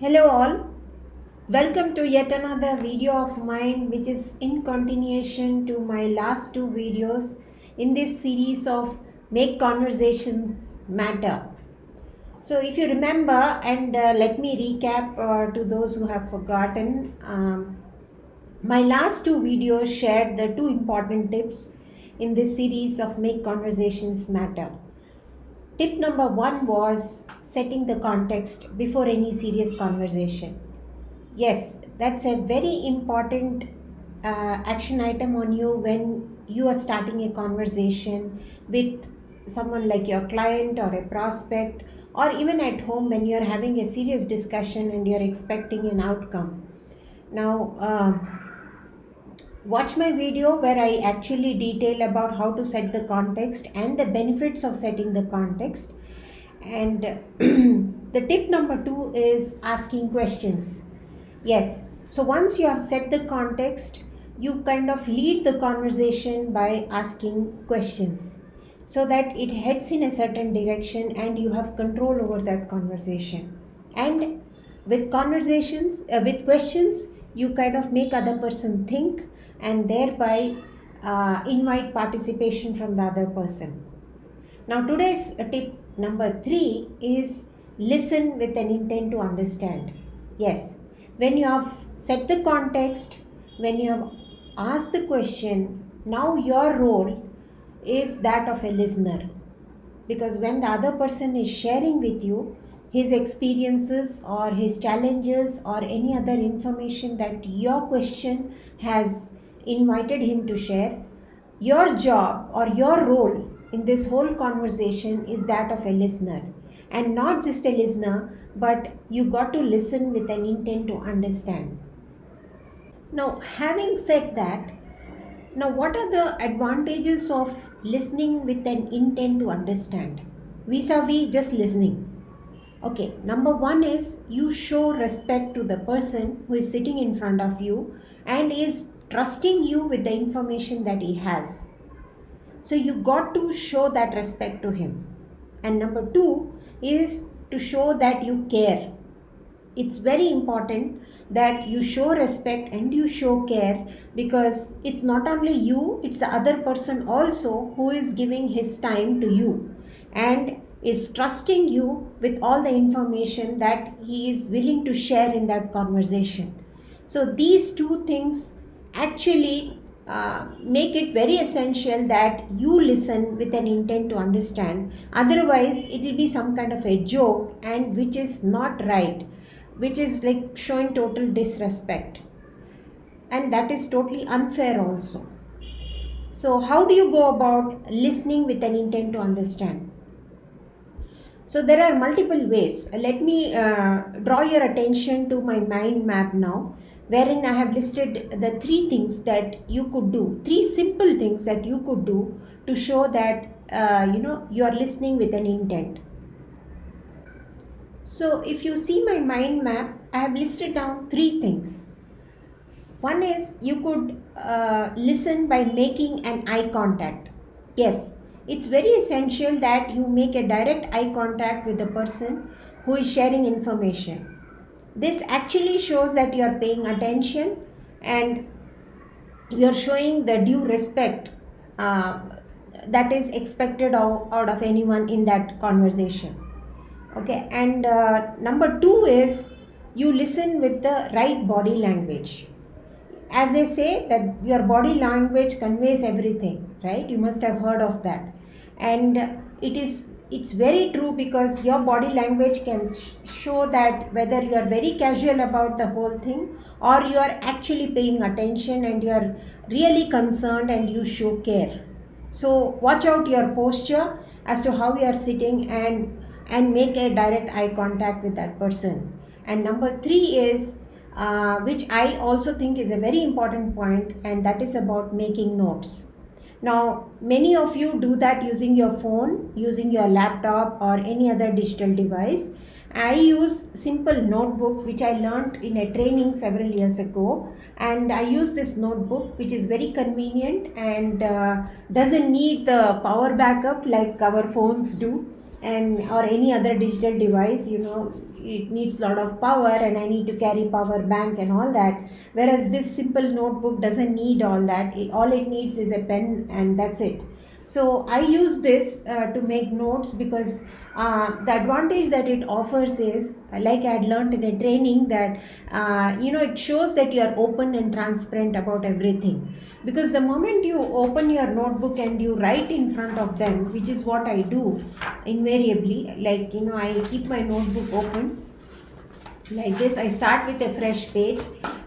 Hello all, welcome to yet another video of mine which is in continuation to my last two videos in this series of Make Conversations Matter. So if you remember, and let me recap to those who have forgotten, my last two videos shared the two important tips in this series of Make Conversations Matter. Tip number one was setting the context before any serious conversation. Yes, that's a very important action item on you when you are starting a conversation with someone like your client or a prospect, or even at home when you're having a serious discussion and you're expecting an outcome. Now, watch my video where I actually detail about how to set the context and the benefits of setting the context. And the tip number two is asking questions. Yes, so once you have set the context, you kind of lead the conversation by asking questions so that it heads in a certain direction and you have control over that conversation. And with with questions, you kind of make other person think and thereby invite participation from the other person. Now today's tip number three is listen with an intent to understand. Yes, when you have set the context, when you have asked the question, now your role is that of a listener. Because when the other person is sharing with you his experiences or his challenges or any other information that your question has invited him to share, your job or your role in this whole conversation is that of a listener. And not just a listener, but you got to listen with an intent to understand. Now, having said that, now what are the advantages of listening with an intent to understand vis-a-vis just listening? Okay, number one is you show respect to the person who is sitting in front of you and is trusting you with the information that he has. So you got to show that respect to him. And number two is to show that you care. It's very important that you show respect and you show care, because it's not only you, it's the other person also who is giving his time to you and is trusting you with all the information that he is willing to share in that conversation. So these two things actually make it very essential that you listen with an intent to understand. Otherwise, it will be some kind of a joke, and which is not right, which is like showing total disrespect. And that is totally unfair also. So how do you go about listening with an intent to understand? So there are multiple ways. Let me draw your attention to my mind map now, wherein I have listed the three things that you could do, three simple things that you could do to show that you are listening with an intent. So if you see my mind map, I have listed down three things. One is you could listen by making an eye contact. Yes, it's very essential that you make a direct eye contact with the person who is sharing information. This actually shows that you are paying attention and you are showing the due respect that is expected out of anyone in that conversation. Okay, and number two is you listen with the right body language. As they say that your body language conveys everything, right? You must have heard of that. And it's very true, because your body language can show that whether you are very casual about the whole thing or you are actually paying attention and you are really concerned and you show care. So watch out your posture as to how you are sitting and make a direct eye contact with that person. And number three is which I also think is a very important point, and that is about making notes. Now, many of you do that using your phone, using your laptop or any other digital device. I use simple notebook which I learned in a training several years ago, and I use this notebook which is very convenient and doesn't need the power backup like our phones do. and or any other digital device, it needs a lot of power, and I need to carry power bank and all that. Whereas this simple notebook doesn't need all that. All it needs is a pen, and that's it. So I use this to make notes, because the advantage that it offers is, like I had learned in a training, that it shows that you are open and transparent about everything. Because the moment you open your notebook and you write in front of them, which is what I do invariably, like I keep my notebook open like this. I start with a fresh page,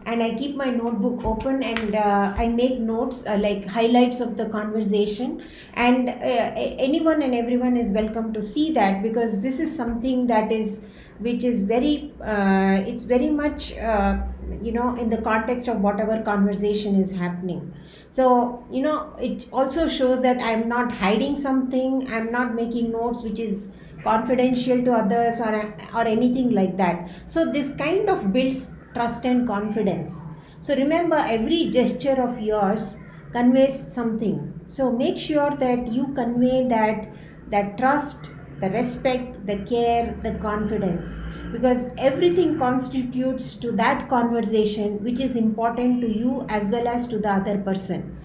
and I keep my notebook open, and I make notes, like highlights of the conversation. And anyone and everyone is welcome to see that, because this is something that is which is very it's very much in the context of whatever conversation is happening. So it also shows that I'm not hiding something, I'm not making notes which is confidential to others, or anything like that. So this kind of builds trust and confidence. So remember, every gesture of yours conveys something. So make sure that you convey that trust, the respect, the care, the confidence, because everything constitutes to that conversation which is important to you as well as to the other person.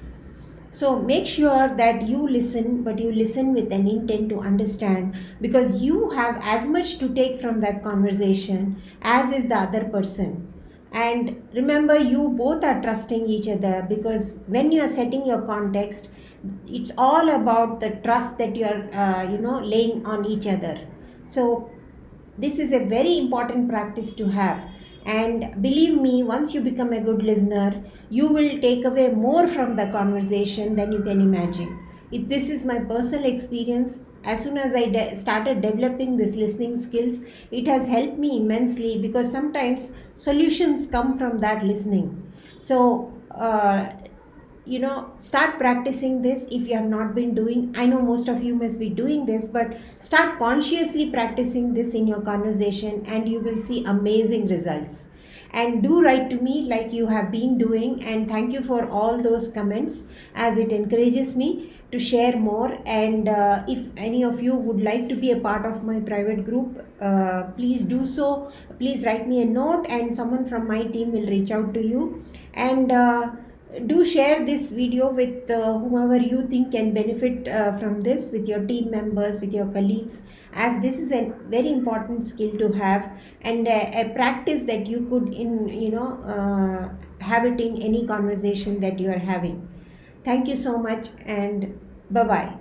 So make sure that you listen, but you listen with an intent to understand, because you have as much to take from that conversation as is the other person. And remember, you both are trusting each other, because when you are setting your context, it's all about the trust that you are laying on each other. So this is a very important practice to have. And believe me, once you become a good listener, you will take away more from the conversation than you can imagine. This is my personal experience. As soon as I started developing this listening skills, it has helped me immensely, because sometimes solutions come from that listening. So start practicing this if you have not been doing. I know most of you must be doing this, but start consciously practicing this in your conversation, and you will see amazing results. And do write to me like you have been doing, and thank you for all those comments, as it encourages me to share more. And if any of you would like to be a part of my private group, please do so. Please write me a note, and someone from my team will reach out to you. And do share this video with whomever you think can benefit from this, with your team members, with your colleagues, as this is a very important skill to have, and a practice that you could have it in any conversation that you are having. Thank you so much, and bye bye.